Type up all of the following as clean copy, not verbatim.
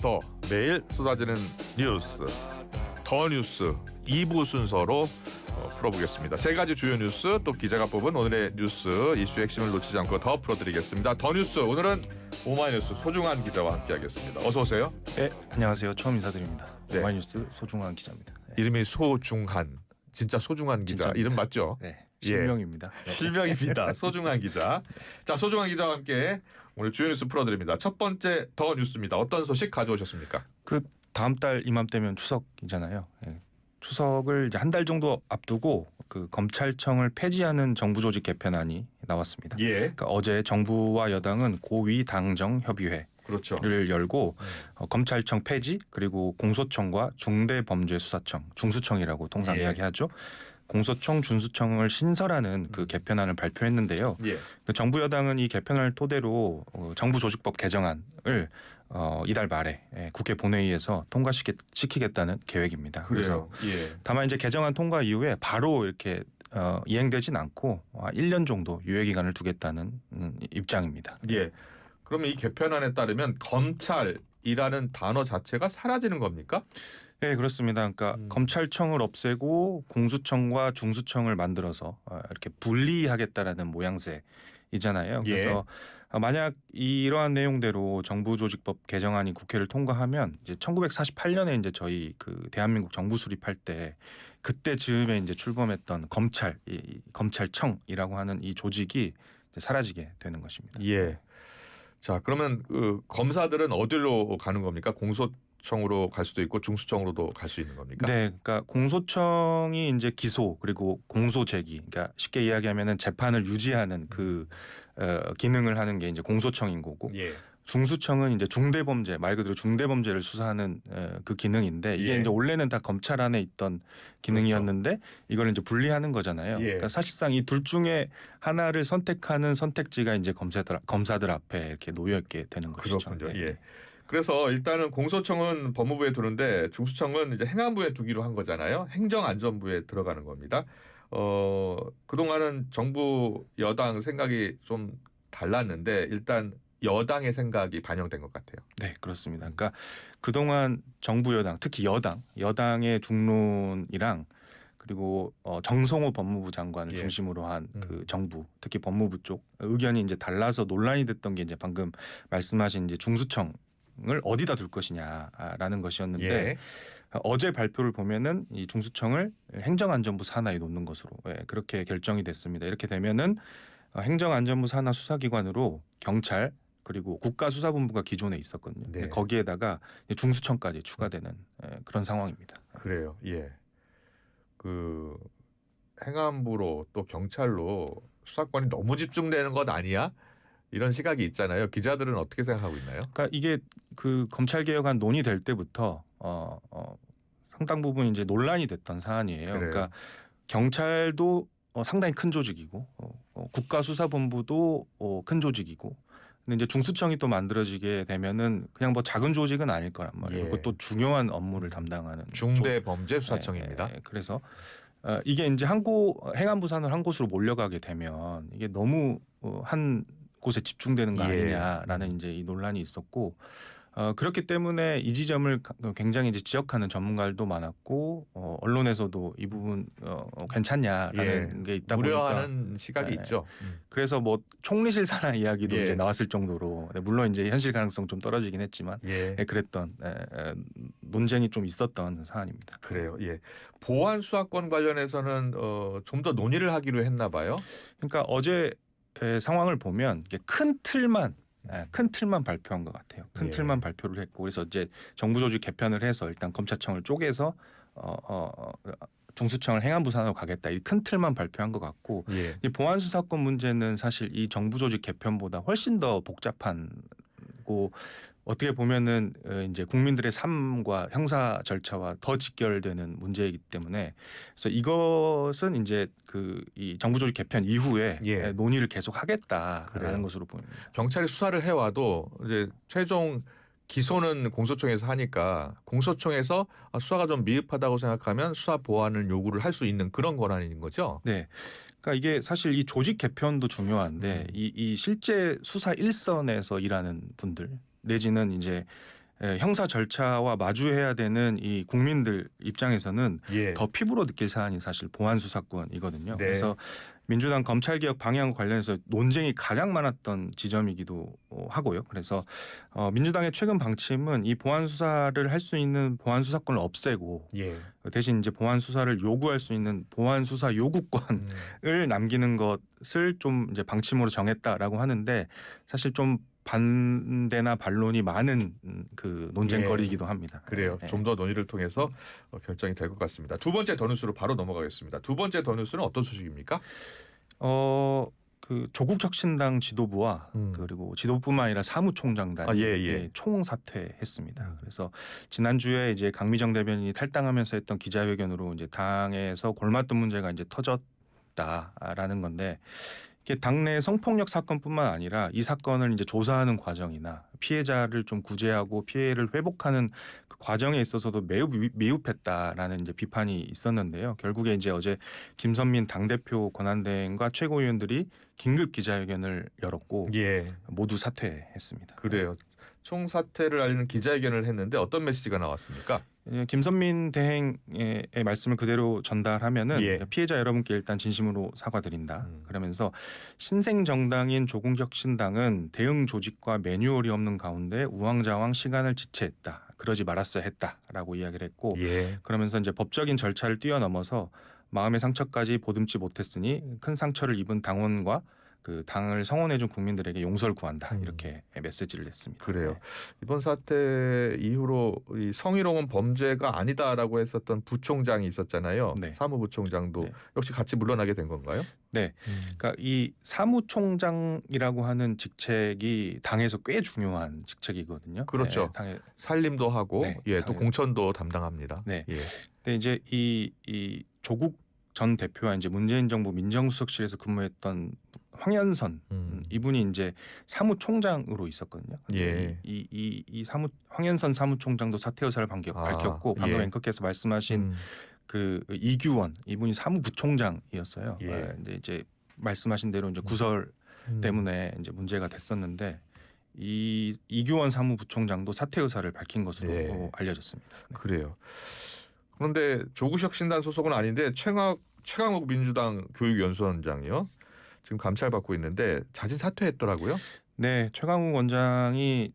더 매일 쏟아지는 뉴스 더 뉴스 2부 순서로 풀어보겠습니다. 세 가지 주요 뉴스 또 기자가 뽑은 오늘의 뉴스 이슈 핵심을 놓치지 않고 더 풀어드리겠습니다. 더 뉴스 오늘은 오마이뉴스 소중한 기자와 함께하겠습니다. 어서 오세요. 네, 안녕하세요. 처음 인사드립니다. 네. 오마이뉴스 소중한 기자입니다. 네. 이름이 소중한 진짜 소중한 기자 진짜입니다. 이름 맞죠? 네, 실명입니다. 예. 실명입니다. 소중한 기자. 자, 소중한 기자와 함께 오늘 주요 뉴스 풀어드립니다. 첫 번째 더 뉴스입니다. 어떤 소식 가져오셨습니까? 그 다음 달 이맘때면 추석이잖아요. 네. 추석을 이제 한 달 정도 앞두고 그 검찰청을 폐지하는 정부 조직 개편안이 나왔습니다. 예. 그러니까 어제 정부와 여당은 고위 당정 협의회 그렇죠. 를 열고 검찰청 폐지 그리고 공소청과 중대범죄수사청 중수청이라고 통상 예. 이야기하죠. 공소청 준수청을 신설하는 그 개편안을 발표했는데요. 예. 그 정부 여당은 이 개편안을 토대로 정부조직법 개정안을 이달 말에 국회 본회의에서 통과시키겠다는 계획입니다. 그래서 다만 이제 개정안 통과 이후에 바로 이렇게 이행되진 않고 1년 정도 유예 기간을 두겠다는 입장입니다. 예. 그러면 이 개편안에 따르면 검찰이라는 단어 자체가 사라지는 겁니까? 네, 그렇습니다. 그러니까 검찰청을 없애고 공수청과 중수청을 만들어서 이렇게 분리하겠다라는 모양새이잖아요. 그래서 만약 이러한 내용대로 정부조직법 개정안이 국회를 통과하면 이제 1948년에 이제 저희 그 대한민국 정부 수립할 때 그때 즈음에 이제 출범했던 검찰청이라고 하는 이 조직이 이제 사라지게 되는 것입니다. 예. 자, 그러면 그 검사들은 어디로 가는 겁니까? 공소청으로 갈 수도 있고 중수청으로도 갈 수 있는 겁니까? 네, 그러니까 공소청이 이제 기소 그리고 공소 제기, 그러니까 쉽게 이야기하면은 재판을 유지하는 그 기능을 하는 게 이제 공소청인 거고, 예. 중수청은 이제 중대범죄 말 그대로 중대범죄를 수사하는 그 기능인데 이게 예. 이제 원래는 다 검찰 안에 있던 기능이었는데 이걸 이제 분리하는 거잖아요. 예. 그러니까 사실상 이 둘 중에 하나를 선택하는 선택지가 이제 검사들 앞에 이렇게 놓여 있게 되는 것이죠. 그렇군요. 네. 예. 그래서 일단은 공소청은 법무부에 두는데 중수청은 이제 행안부에 두기로 한 거잖아요. 행정안전부에 들어가는 겁니다. 그동안은 정부 여당 생각이 좀 달랐는데 일단 여당의 생각이 반영된 것 같아요. 네, 그렇습니다. 그러니까 그동안 정부 여당, 특히 여당의 중론이랑 그리고 정성호 법무부 장관을 예. 중심으로 한 그 정부, 특히 법무부 쪽 의견이 이제 달라서 논란이 됐던 게 이제 방금 말씀하신 이제 중수청을 어디다 둘 것이냐라는 것이었는데 예. 어제 발표를 보면은 이 중수청을 행정안전부 산하에 놓는 것으로 그렇게 결정이 됐습니다. 이렇게 되면은 행정안전부 산하 수사기관으로 경찰 그리고 국가수사본부가 기존에 있었거든요. 네. 거기에다가 중수청까지 추가되는 그런 상황입니다. 그래요. 예. 그 행안부로 또 경찰로 수사권이 너무 집중되는 것 아니야? 이런 시각이 있잖아요. 기자들은 어떻게 생각하고 있나요? 그러니까 이게 그 검찰 개혁안 논의될 때부터 상당 부분 이제 논란이 됐던 사안이에요. 그래요. 그러니까 경찰도 상당히 큰 조직이고 국가수사본부도 큰 조직이고. 근데 이제 중수청이 또 만들어지게 되면은 그냥 뭐 작은 조직은 아닐 거란 말이에요. 예. 그것도 중요한 업무를 담당하는 중대범죄수사청입니다. 그래서 이게 이제 행안부 산을 한 곳으로 몰려가게 되면 이게 너무 한 곳에 집중되는 거 아니냐라는 이제 이 논란이 있었고 그렇기 때문에 이 지점을 굉장히 이제 지적하는 전문가들도 많았고 언론에서도 이 부분 괜찮냐라는 게 있다 보니까 우려하는 시각이 있죠. 그래서 뭐 총리실 산하 이야기도 예. 이제 나왔을 정도로 물론 이제 현실 가능성 좀 떨어지긴 했지만 그랬던 논쟁이 좀 있었던 사안입니다. 그래요. 예. 보안 수사권 관련해서는 좀 더 논의를 하기로 했나 봐요. 그러니까 어제 상황을 보면 이게 큰 틀만 발표한 것 같아요. 큰 틀만 발표를 했고 그래서 이제 정부 조직 개편을 해서 일단 검찰청을 쪼개서 중수청을 행안부 산하로 가겠다. 이 큰 틀만 발표한 것 같고 이 보안 수사권 문제는 사실 이 정부 조직 개편보다 훨씬 더 복잡하고 어떻게 보면은 이제 국민들의 삶과 형사 절차와 더 직결되는 문제이기 때문에 그래서 이것은 이제 이 정부 조직 개편 이후에 논의를 계속 하겠다라는 것으로 보입니다. 경찰이 수사를 해와도 이제 최종 기소는 공소청에서 하니까 공소청에서 수사가 좀 미흡하다고 생각하면 수사 보완을 요구를 할 수 있는 그런 권한인 거죠. 네. 그러니까 이게 사실 이 조직 개편도 중요한데 이 실제 수사 일선에서 일하는 분들 내지는 이제 형사 절차와 마주해야 되는 이 국민들 입장에서는 예. 더 피부로 느낄 사안이 사실 보안 수사권이거든요. 네. 그래서 민주당 검찰개혁 방향과 관련해서 논쟁이 가장 많았던 지점이기도 하고요. 그래서 민주당의 최근 방침은 이 보안 수사를 할 수 있는 보안 수사권을 없애고 예. 대신 이제 보안 수사를 요구할 수 있는 보안 수사 요구권을 남기는 것을 좀 이제 방침으로 정했다라고 하는데 사실 좀 반대나 반론이 많은 그 논쟁거리이기도 합니다. 그래요. 네. 좀 더 논의를 통해서 결정이 될 것 같습니다. 두 번째 더 뉴스로 바로 넘어가겠습니다. 두 번째 더 뉴스는 어떤 소식입니까? 그 조국 혁신당 지도부와 그리고 지도부뿐만 아니라 사무총장단이 예. 총사퇴했습니다. 그래서 지난주에 이제 강미정 대변인이 탈당하면서 했던 기자회견으로 이제 당에서 골맞던 문제가 이제 터졌다라는 건데 이게 당내 성폭력 사건뿐만 아니라 이 사건을 이제 조사하는 과정이나 피해자를 좀 구제하고 피해를 회복하는 그 과정에 있어서도 매우 미흡했다라는 이제 비판이 있었는데요. 결국에 이제 어제 김선민 당대표 권한대행과 최고위원들이 긴급 기자회견을 열었고 예. 모두 사퇴했습니다. 그래요. 총사퇴를 알리는 기자회견을 했는데 어떤 메시지가 나왔습니까? 김선민 대행의 말씀을 그대로 전달하면은 예. 피해자 여러분께 일단 진심으로 사과드린다. 그러면서 신생 정당인 조국혁신당은 대응 조직과 매뉴얼이 없는 가운데 우왕좌왕 시간을 지체했다. 그러지 말았어야 했다라고 이야기를 했고 예. 그러면서 이제 법적인 절차를 뛰어넘어서 마음의 상처까지 보듬지 못했으니 큰 상처를 입은 당원과 그 당을 성원해준 국민들에게 용서를 구한다 이렇게 메시지를 냈습니다. 그래요. 네. 이번 사태 이후로 이 성희롱은 범죄가 아니다라고 했었던 부총장이 있었잖아요. 네. 사무부총장도 네. 역시 같이 물러나게 된 건가요? 네, 그러니까 이 사무총장이라고 하는 직책이 당에서 꽤 중요한 직책이거든요. 그렇죠. 네, 당에 살림도 하고 네, 예, 또 당연히. 공천도 담당합니다. 네. 예. 근데 이제 이 조국 전 대표와 이제 문재인 정부 민정수석실에서 근무했던 황현선 이분이 이제 사무총장으로 있었거든요. 예. 이 황현선 사무총장도 사퇴 의사를 밝혔고 방금 예. 앵커께서 말씀하신 그 이규원 이분이 사무부총장이었어요. 예. 근데 이제 말씀하신 대로 이제 구설 때문에 이제 문제가 됐었는데 이 이규원 사무부총장도 사퇴 의사를 밝힌 것으로 네. 알려졌습니다. 네. 그래요. 그런데 조국혁신당 소속은 아닌데 최강욱 민주당 교육연수원장이요. 지금 감찰받고 있는데 자진 사퇴했더라고요. 네, 최강욱 원장이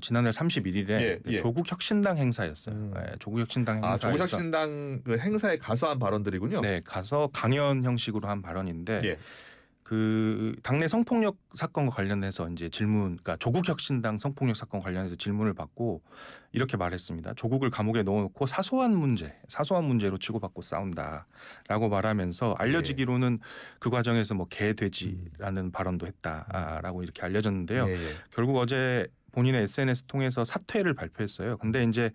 지난달 31일에 예. 조국혁신당 행사였어요. 네, 조국혁신당 행사에서 조국혁신당 그 행사에 가서 한 발언들이군요. 네, 가서 강연 형식으로 한 발언인데 예. 그 당내 성폭력 사건과 관련해서 이제 그러니까 조국혁신당 성폭력 사건 관련해서 질문을 받고 이렇게 말했습니다. 조국을 감옥에 넣어놓고 사소한 문제로 치고받고 싸운다라고 말하면서 알려지기로는 그 과정에서 뭐 개돼지라는 발언도 했다라고 이렇게 알려졌는데요. 예. 결국 어제 본인의 SNS 통해서 사퇴를 발표했어요. 근데 이제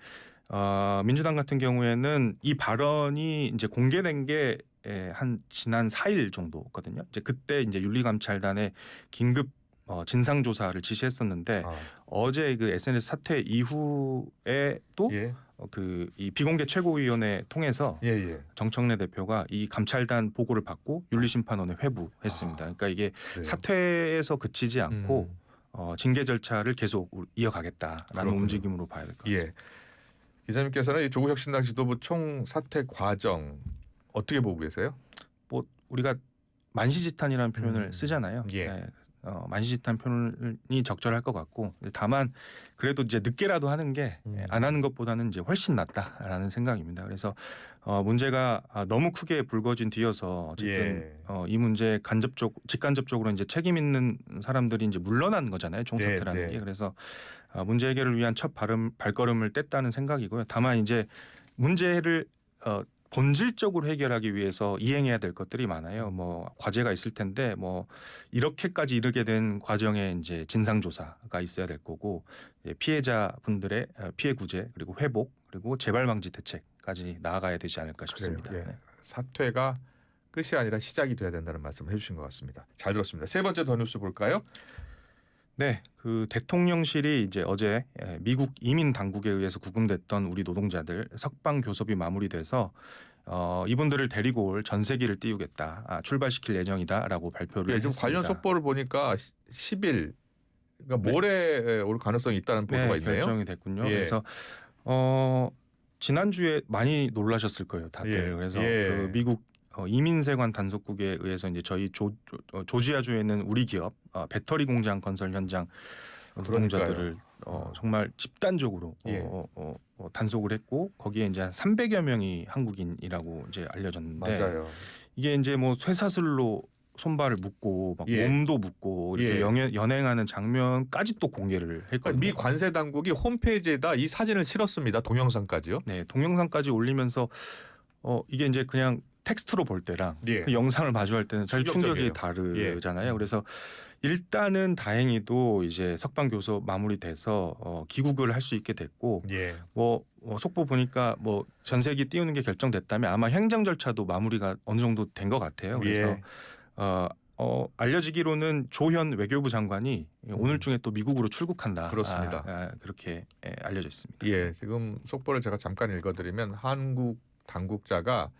민주당 같은 경우에는 이 발언이 이제 공개된 게 한 지난 4일 정도거든요. 이제 그때 이제 윤리감찰단에 긴급 진상 조사를 지시했었는데 어제 그 SNS 사퇴 이후에 또 그 이 비공개 최고위원회 통해서 정청래 대표가 이 감찰단 보고를 받고 윤리심판원에 회부했습니다. 그러니까 이게 그래요. 사퇴에서 그치지 않고 징계 절차를 계속 이어가겠다라는 그렇군요. 움직임으로 봐야 될 것 같습니다. 예. 기자님께서는 이 조국혁신당 지도부 총 사퇴 과정 어떻게 보고 계세요? 뭐 우리가 만시지탄이라는 표현을 쓰잖아요. 예. 네. 만시지탄 표현이 적절할 것 같고 다만 그래도 이제 늦게라도 하는 게 안 하는 것보다는 이제 훨씬 낫다라는 생각입니다. 그래서 문제가 너무 크게 불거진 뒤여서 어쨌든 이 문제 직간접적으로 이제 책임 있는 사람들이 이제 물러난 거잖아요. 총사퇴라는 게. 그래서 문제 해결을 위한 첫 발걸음을 뗐다는 생각이고요. 다만 이제 문제를 본질적으로 해결하기 위해서 이행해야 될 것들이 많아요. 뭐 과제가 있을 텐데 뭐 이렇게까지 이르게 된 과정에 이제 진상 조사가 있어야 될 거고 피해자분들의 피해 구제 그리고 회복 그리고 재발 방지 대책까지 나아가야 되지 않을까 싶습니다. 예. 사퇴가 끝이 아니라 시작이 돼야 된다는 말씀을 해주신 것 같습니다. 잘 들었습니다. 세 번째 더 뉴스 볼까요? 네, 그 대통령실이 이제 어제 미국 이민 당국에 의해서 구금됐던 우리 노동자들 석방 교섭이 마무리돼서 이분들을 데리고 올 전세기를 띄우겠다, 출발시킬 예정이다라고 발표를 예, 좀 했습니다. 관련 속보를 보니까 10일 그러니까 네. 모레 올 가능성이 있다는 보도가 네, 있네요. 결정이 됐군요. 예. 그래서 지난주에 많이 놀라셨을 거예요, 다들. 예, 그래서 예. 그 미국 이민세관 단속국에 의해서 이제 저희 조지아주에 있는 우리 기업 배터리 공장 건설 현장 노동자들을 정말 집단적으로 예. 단속을 했고 거기에 이제 한 300여 명이 한국인이라고 이제 알려졌는데 맞아요. 이게 이제 뭐 쇠사슬로 손발을 묶고 막 예. 몸도 묶고 이렇게 예. 연행하는 장면까지 또 공개를 그러니까 했거든요. 미 관세 당국이 홈페이지에다 이 사진을 실었습니다. 동영상까지요. 네, 동영상까지 올리면서 이게 이제 그냥 텍스트로 볼 때랑 예. 그 영상을 마주할 때는 잘 충격이 충격적이에요. 다르잖아요. 예. 그래서 일단은 다행히도 이제 석방 교섭 마무리돼서 귀국을 할 수 있게 됐고 예. 속보 보니까 뭐 전세기 띄우는 게 결정됐다면 아마 행정 절차도 마무리가 어느 정도 된 것 같아요. 그래서 예. 알려지기로는 조현 외교부 장관이 오늘 중에 또 미국으로 출국한다. 그렇습니다. 그렇게 알려져 있습니다. 예, 지금 속보를 제가 잠깐 읽어드리면 한국 당국자가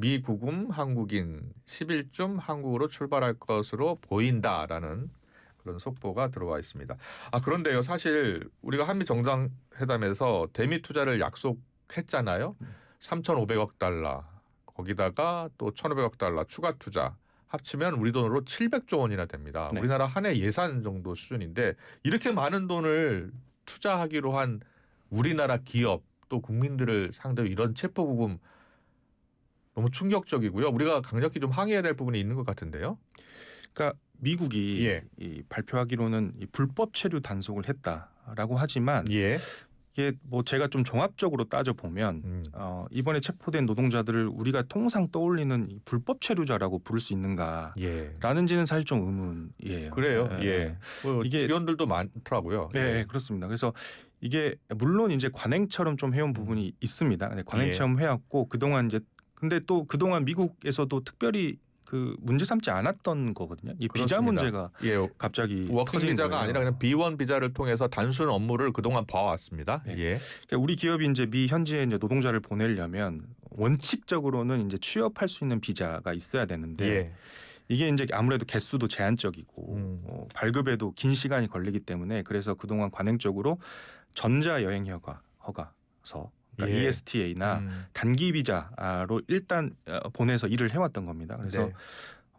미 구금 한국인 10일쯤 한국으로 출발할 것으로 보인다라는 그런 속보가 들어와 있습니다. 그런데요, 사실 우리가 한미 정상회담에서 대미 투자를 약속했잖아요. 3,500억 달러 거기다가 또 1,500억 달러 추가 투자 합치면 우리 돈으로 700조 원이나 됩니다. 네. 우리나라 한 해 예산 정도 수준인데 이렇게 많은 돈을 투자하기로 한 우리나라 기업 또 국민들을 상대로 이런 체포구금 너무 충격적이고요. 우리가 강력히 좀 항의해야 될 부분이 있는 것 같은데요. 그러니까 미국이 예. 발표하기로는 불법 체류 단속을 했다라고 하지만 예. 이게 뭐 제가 좀 종합적으로 따져 보면 이번에 체포된 노동자들을 우리가 통상 떠올리는 이 불법 체류자라고 부를 수 있는가? 예. 라는지는 사실 좀 의문이에요. 그래요. 예. 뭐 이게 직원들도 많더라고요. 네, 그렇습니다. 그래서 이게 물론 이제 관행처럼 좀 해온 부분이 있습니다. 네, 관행처럼 해왔고 그동안 이제 근데 또 그동안 미국에서도 특별히 그 문제 삼지 않았던 거거든요. 이 비자 그렇습니다. 문제가 예. 갑자기 워킹 터진 비자가 거예요. 아니라 그냥 B1 비자를 통해서 단순 업무를 그동안 봐왔습니다. 네. 예. 그러니까 우리 기업이 이제 미 현지에 이제 노동자를 보내려면 원칙적으로는 이제 취업할 수 있는 비자가 있어야 되는데 예. 이게 이제 아무래도 개수도 제한적이고 발급에도 긴 시간이 걸리기 때문에 그래서 그동안 관행적으로 전자 여행 허가서 그러니까 예. ESTA나 단기 비자로 일단 보내서 일을 해왔던 겁니다. 그래서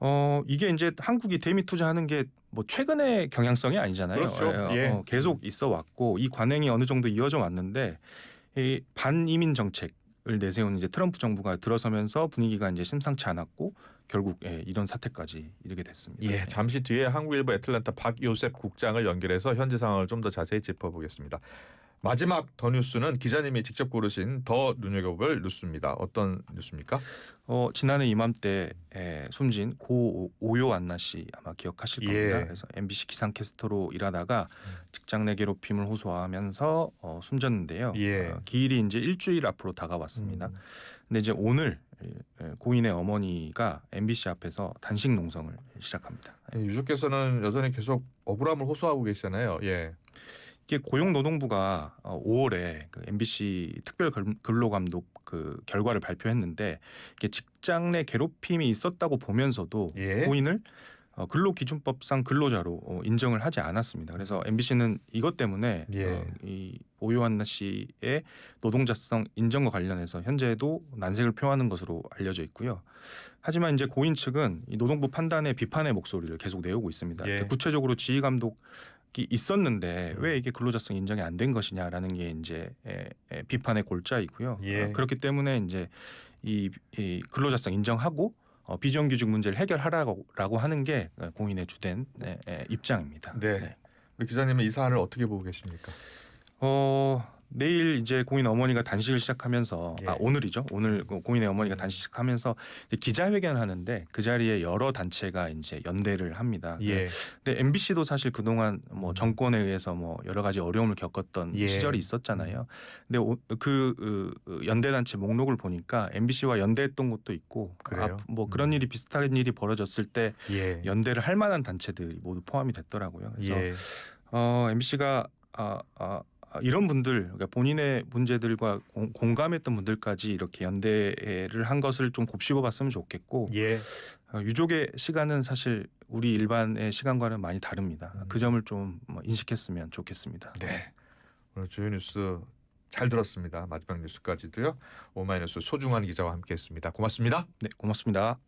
네. 이게 이제 한국이 대미 투자하는 게 뭐 최근의 경향성이 아니잖아요. 그렇죠. 예. 계속 있어 왔고 이 관행이 어느 정도 이어져 왔는데 이 반이민 정책을 내세운 이제 트럼프 정부가 들어서면서 분위기가 이제 심상치 않았고 결국 이런 사태까지 이르게 됐습니다. 예, 잠시 뒤에 한국일보 애틀랜타 박요셉 국장을 연결해서 현지 상황을 좀 더 자세히 짚어보겠습니다. 마지막 더 뉴스는 기자님이 직접 고르신 더 눈여겨볼 뉴스입니다. 어떤 뉴스입니까? 지난해 이맘때 숨진 고 오요 안나 씨 아마 기억하실 겁니다. 예. 그래서 MBC 기상캐스터로 일하다가 직장 내 괴롭힘을 호소하면서 숨졌는데요. 예. 기일이 이제 일주일 앞으로 다가왔습니다. 근데 이제 오늘 고인의 어머니가 MBC 앞에서 단식 농성을 시작합니다. 유족께서는 여전히 계속 억울함을 호소하고 계시잖아요. 예. 이게 고용노동부가 5월에 그 MBC 특별 근로감독 그 결과를 발표했는데 이게 직장 내 괴롭힘이 있었다고 보면서도 예. 고인을 근로기준법상 근로자로 인정을 하지 않았습니다. 그래서 MBC는 이것 때문에 예. 이 오요한나 씨의 노동자성 인정과 관련해서 현재도 난색을 표하는 것으로 알려져 있고요. 하지만 이제 고인 측은 이 노동부 판단에 비판의 목소리를 계속 내오고 있습니다. 예. 구체적으로 지휘감독 있었는데 왜 이게 근로자성 인정이 안 된 것이냐라는 게 이제 비판의 골자이고요. 예. 그렇기 때문에 이제 이 근로자성 인정하고 비정규직 문제를 해결하라고 하는 게 고인의 주된 입장입니다. 네. 우리 기자님은 이 사안을 어떻게 보고 계십니까? 내일 이제 고인 어머니가 단식을 시작하면서 예. 오늘이죠. 오늘 고인의 어머니가 단식하면서 기자회견을 하는데 그 자리에 여러 단체가 이제 연대를 합니다. 예. 근데 MBC도 사실 그동안 뭐 정권에 의해서 뭐 여러 가지 어려움을 겪었던 예. 시절이 있었잖아요. 근데 그 연대 단체 목록을 보니까 MBC와 연대했던 것도 있고 그래요? 뭐 그런 일이 비슷한 일이 벌어졌을 때 예. 연대를 할 만한 단체들이 모두 포함이 됐더라고요. 그래서 예. MBC가 이런 분들, 그러니까 본인의 문제들과 공감했던 분들까지 이렇게 연대를 한 것을 좀 곱씹어봤으면 좋겠고, 예. 유족의 시간은 사실 우리 일반의 시간과는 많이 다릅니다. 그 점을 좀 인식했으면 좋겠습니다. 네. 오늘 주요 뉴스 잘 들었습니다. 마지막 뉴스까지도요. 오마이뉴스 소중한 기자와 함께했습니다. 고맙습니다. 네, 고맙습니다.